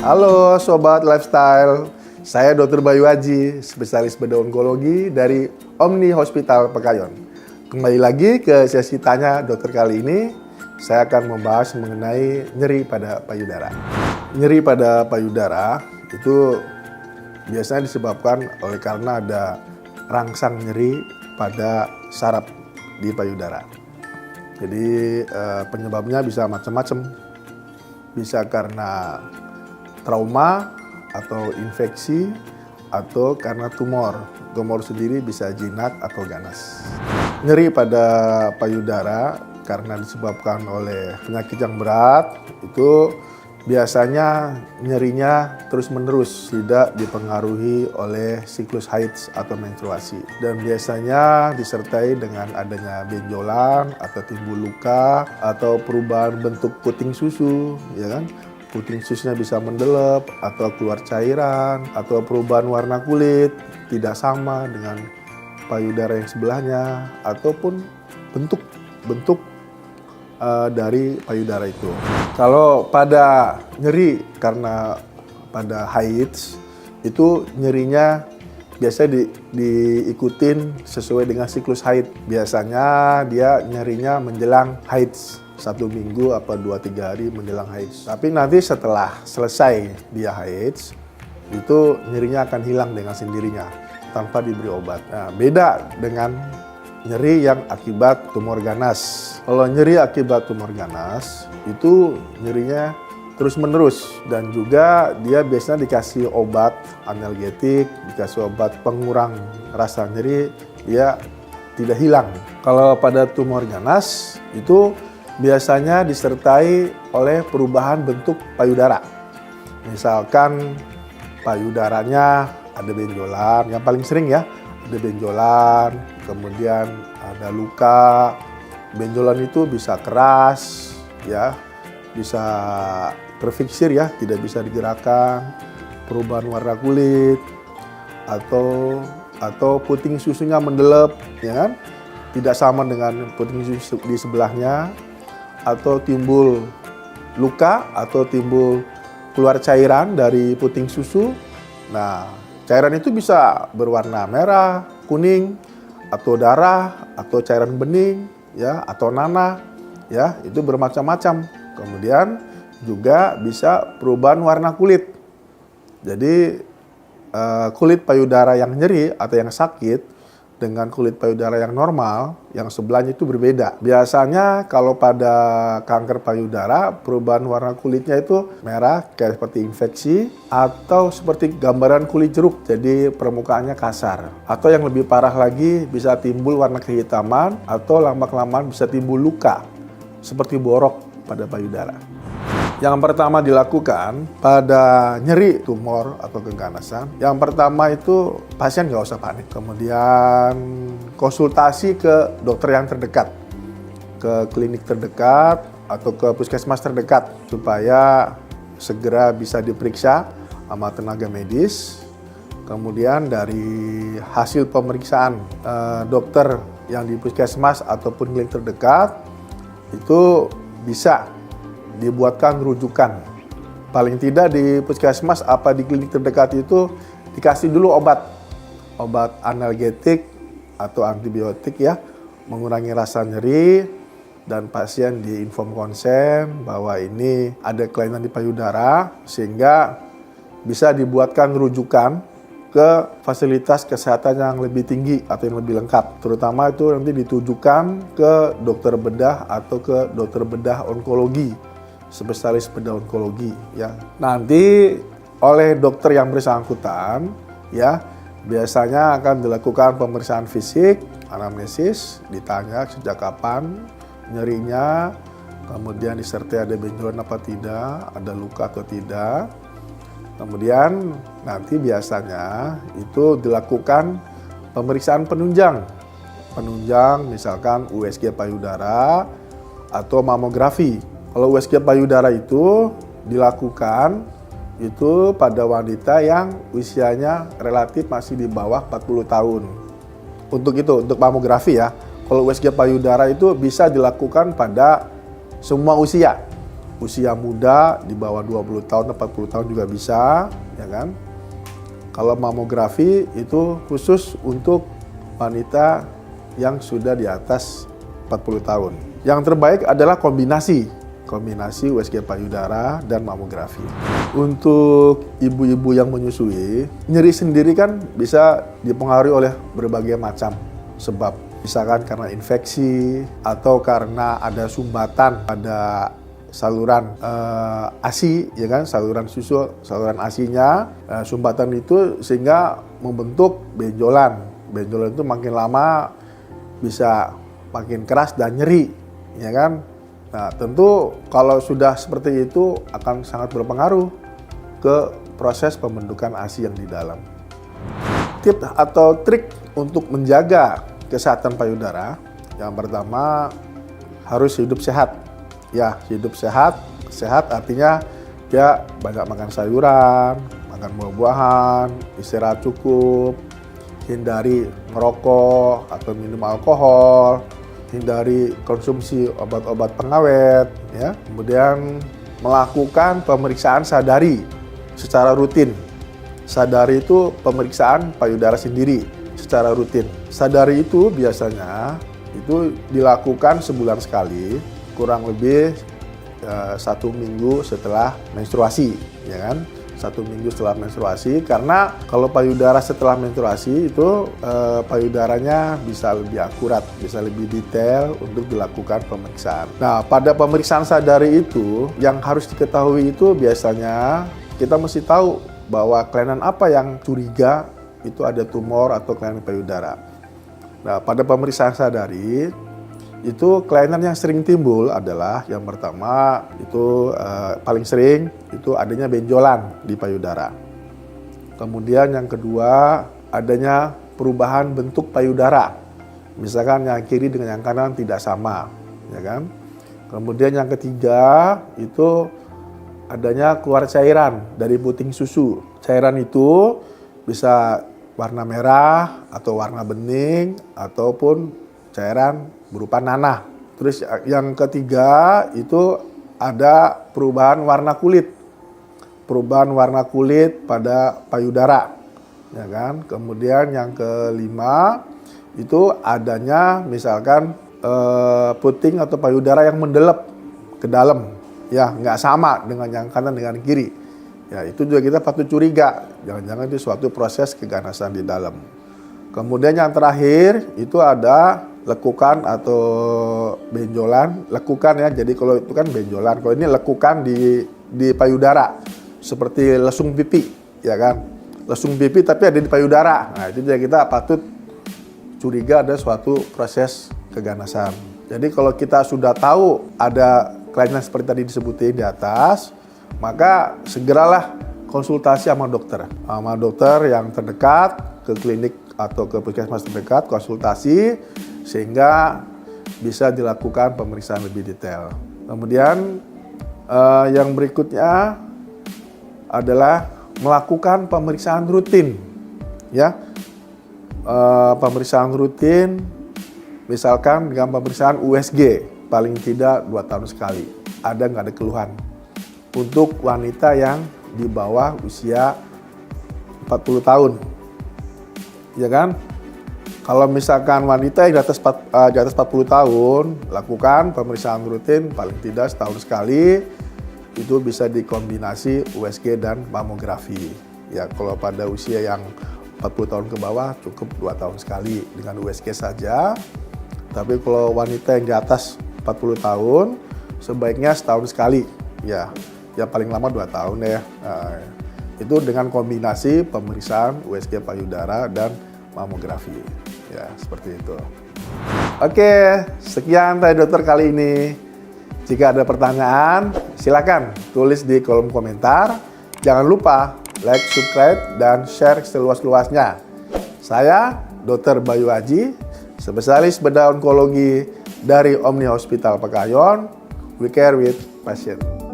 Halo Sobat Lifestyle, saya Dr. Bayu Aji, spesialis bedah onkologi dari Omni Hospital Pekayon. Kembali lagi ke sesi tanya dokter kali ini, saya akan membahas mengenai nyeri pada payudara. Nyeri pada payudara itu biasanya disebabkan oleh karena ada rangsang nyeri pada saraf di payudara. Jadi penyebabnya bisa macam-macam, bisa karena trauma atau infeksi atau karena tumor. Tumor sendiri bisa jinak atau ganas. Nyeri pada payudara karena disebabkan oleh penyakit yang berat itu biasanya nyerinya terus-menerus, tidak dipengaruhi oleh siklus haid atau menstruasi. Dan biasanya disertai dengan adanya benjolan atau timbul luka atau perubahan bentuk puting susu, ya kan? Puting susunya bisa mendelep atau keluar cairan atau perubahan warna kulit tidak sama dengan payudara yang sebelahnya ataupun bentuk dari payudara itu. Kalau pada nyeri karena pada haid itu nyerinya biasanya diikutin sesuai dengan siklus haid. Biasanya dia nyerinya menjelang haid 1 minggu apa 2-3 hari menjelang haid. Tapi nanti setelah selesai dia haid itu nyerinya akan hilang dengan sendirinya tanpa diberi obat. Nah, beda dengan nyeri yang akibat tumor ganas. Kalau nyeri akibat tumor ganas itu nyerinya terus-menerus dan juga dia biasanya dikasih obat analgetik, dikasih obat pengurang rasa nyeri, dia tidak hilang. Kalau pada tumor ganas itu biasanya disertai oleh perubahan bentuk payudara. Misalkan payudaranya ada benjolan, yang paling sering ya, ada benjolan, kemudian ada luka. Benjolan itu bisa keras, ya, bisa terfiksir ya, tidak bisa digerakkan, perubahan warna kulit, atau puting susunya mendelep, ya kan? Tidak sama dengan puting susu di sebelahnya, atau timbul luka, atau timbul keluar cairan dari puting susu. Nah, cairan itu bisa berwarna merah, kuning, atau darah, atau cairan bening, ya, atau nanah, ya, itu bermacam-macam. Kemudian juga bisa perubahan warna kulit. Jadi kulit payudara yang nyeri atau yang sakit dengan kulit payudara yang normal, yang sebelahnya itu berbeda. Biasanya kalau pada kanker payudara, perubahan warna kulitnya itu merah, kayak seperti infeksi, atau seperti gambaran kulit jeruk, jadi permukaannya kasar. Atau yang lebih parah lagi, bisa timbul warna kehitaman, atau lama-kelamaan bisa timbul luka, seperti borok pada payudara. Yang pertama dilakukan pada nyeri tumor atau keganasan, yang pertama itu pasien nggak usah panik. Kemudian konsultasi ke dokter yang terdekat, ke klinik terdekat atau ke puskesmas terdekat supaya segera bisa diperiksa sama tenaga medis. Kemudian dari hasil pemeriksaan dokter yang di puskesmas ataupun klinik terdekat itu bisa dibuatkan rujukan. Paling tidak di puskesmas apa di klinik terdekat itu dikasih dulu obat analgetik atau antibiotik ya, mengurangi rasa nyeri, dan pasien diinform konsen bahwa ini ada kelainan di payudara sehingga bisa dibuatkan rujukan ke fasilitas kesehatan yang lebih tinggi atau yang lebih lengkap. Terutama itu nanti ditujukan ke dokter bedah atau ke dokter bedah onkologi, spesialis bedah onkologi ya. Nanti oleh dokter yang bersangkutan ya, biasanya akan dilakukan pemeriksaan fisik, anamnesis, ditanya sejak kapan nyerinya, kemudian disertai ada benjolan apa tidak, ada luka atau tidak. Kemudian nanti biasanya itu dilakukan pemeriksaan penunjang misalkan USG payudara atau mamografi. Kalau USG payudara itu dilakukan itu pada wanita yang usianya relatif masih di bawah 40 tahun. Untuk mamografi ya. Kalau USG payudara itu bisa dilakukan pada semua usia. usia muda di bawah 20 tahun, 40 tahun juga bisa, ya kan? Kalau mamografi itu khusus untuk wanita yang sudah di atas 40 tahun. Yang terbaik adalah kombinasi USG payudara dan mamografi. Untuk ibu-ibu yang menyusui, nyeri sendiri kan bisa dipengaruhi oleh berbagai macam sebab. Misalkan karena infeksi atau karena ada sumbatan pada saluran ASI, ya kan, saluran susu, saluran ASI-nya, sumbatan itu sehingga membentuk benjolan. Benjolan itu makin lama bisa makin keras dan nyeri, ya kan. Nah, tentu kalau sudah seperti itu akan sangat berpengaruh ke proses pembentukan ASI yang di dalam. Tips atau trik untuk menjaga kesehatan payudara, yang pertama harus hidup sehat. Ya, hidup sehat artinya ya banyak makan sayuran, makan buah-buahan, istirahat cukup, hindari merokok atau minum alkohol, hindari konsumsi obat-obat pengawet, ya. Kemudian melakukan pemeriksaan sadari secara rutin. Sadari itu pemeriksaan payudara sendiri secara rutin. Sadari itu biasanya itu dilakukan sebulan sekali, kurang lebih 1 minggu setelah menstruasi, ya kan? 1 minggu setelah menstruasi, karena kalau payudara setelah menstruasi itu payudaranya bisa lebih akurat, bisa lebih detail untuk dilakukan pemeriksaan. Nah, pada pemeriksaan sadari itu yang harus diketahui itu biasanya kita mesti tahu bahwa kelainan apa yang curiga itu ada tumor atau kelainan payudara. Nah, pada pemeriksaan sadari itu kelainan yang sering timbul adalah yang pertama itu paling sering itu adanya benjolan di payudara. Kemudian yang kedua adanya perubahan bentuk payudara. Misalkan yang kiri dengan yang kanan tidak sama, ya kan? Kemudian yang ketiga itu adanya keluar cairan dari puting susu. Cairan itu bisa warna merah atau warna bening ataupun cairan berupa nanah. Terus yang ketiga itu ada perubahan warna kulit. Perubahan warna kulit pada payudara, ya kan? Kemudian yang kelima itu adanya misalkan puting atau payudara yang mendelep ke dalam. Ya, nggak sama dengan yang kanan dengan kiri. Ya, itu juga kita patut curiga. Jangan-jangan itu suatu proses keganasan di dalam. Kemudian yang terakhir itu ada lekukan atau benjolan. Lekukan ya, jadi kalau itu kan benjolan. Kalau ini lekukan di payudara. Seperti lesung pipi, ya kan. Lesung pipi tapi ada di payudara. Nah, itu juga kita patut curiga ada suatu proses keganasan. Jadi kalau kita sudah tahu ada kelainan seperti tadi disebutin di atas, maka segeralah konsultasi sama dokter. Sama dokter yang terdekat, ke klinik atau ke puskesmas terdekat, konsultasi sehingga bisa dilakukan pemeriksaan lebih detail. Kemudian yang berikutnya adalah melakukan pemeriksaan rutin. Ya, pemeriksaan rutin misalkan dengan pemeriksaan USG paling tidak 2 tahun sekali. Ada nggak ada keluhan? Untuk wanita yang di bawah usia 40 tahun, ya kan? Kalau misalkan wanita yang di atas 40 tahun, lakukan pemeriksaan rutin paling tidak setahun sekali, itu bisa dikombinasi USG dan mamografi. Ya, kalau pada usia yang 40 tahun ke bawah cukup 2 tahun sekali dengan USG saja. Tapi kalau wanita yang di atas 40 tahun, sebaiknya setahun sekali, ya paling lama 2 tahun ya. Nah, itu dengan kombinasi pemeriksaan USG payudara dan mamografi, ya seperti itu. Oke, sekian tadi dokter kali ini. Jika ada pertanyaan, silakan tulis di kolom komentar. Jangan lupa like, subscribe, dan share seluas-luasnya. Saya Dr. Bayu Aji, spesialis bedah onkologi dari Omni Hospital Pekayon. We care with patient.